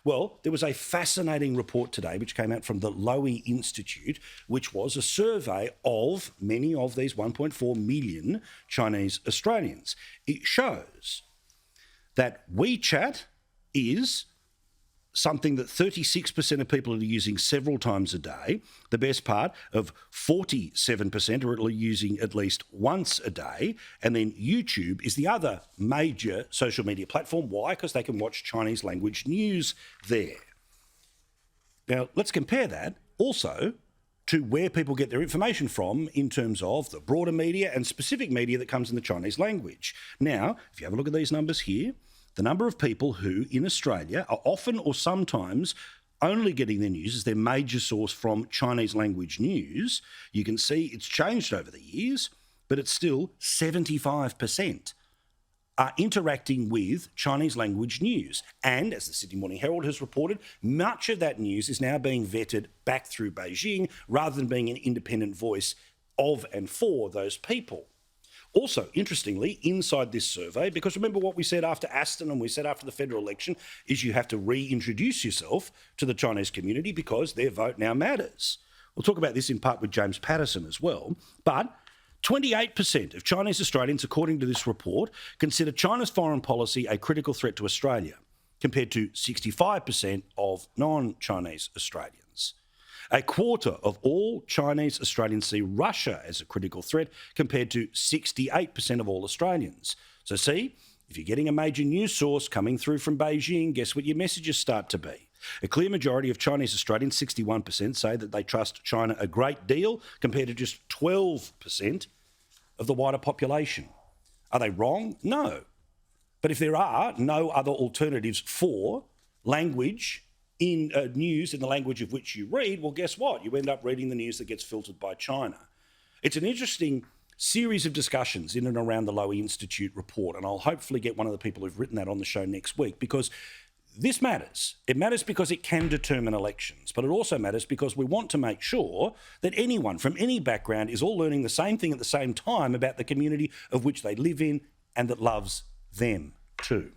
Well, there was a fascinating report today which came out from the Lowy Institute, which was a survey of many of these 1.4 million Chinese Australians. It shows that WeChat is something that 36% of people are using several times a day. The best part of 47% are using at least once a day. And then YouTube is the other major social media platform. Why? Because they can watch Chinese language news there. Now, let's compare that also to where people get their information from in terms of the broader media and specific media that comes in the Chinese language. Now, if you have a look at these numbers here, the number of people who in Australia are often or sometimes only getting their news as their major source from Chinese language news, you can see it's changed over the years, but it's still 75% are interacting with Chinese language news. And as the Sydney Morning Herald has reported, much of that news is now being vetted back through Beijing rather than being an independent voice of and for those people. Also, interestingly, inside this survey, because remember what we said after Aston and we said after the federal election, is you have to reintroduce yourself to the Chinese community because their vote now matters. We'll talk about this in part with James Patterson as well. But 28% of Chinese Australians, according to this report, consider China's foreign policy a critical threat to Australia, compared to 65% of non-Chinese Australians. A quarter of all Chinese Australians see Russia as a critical threat, compared to 68% of all Australians. So see, if you're getting a major news source coming through from Beijing, guess what your messages start to be? A clear majority of Chinese Australians, 61%, say that they trust China a great deal, compared to just 12% of the wider population. Are they wrong? No. But if there are no other alternatives for language in news in the language of which you read, well, guess what? You end up reading the news that gets filtered by China. It's an interesting series of discussions in and around the Lowy Institute report, and I'll hopefully get one of the people who've written that on the show next week, because this matters. It matters because it can determine elections, but it also matters because we want to make sure that anyone from any background is all learning the same thing at the same time about the community of which they live in and that loves them too.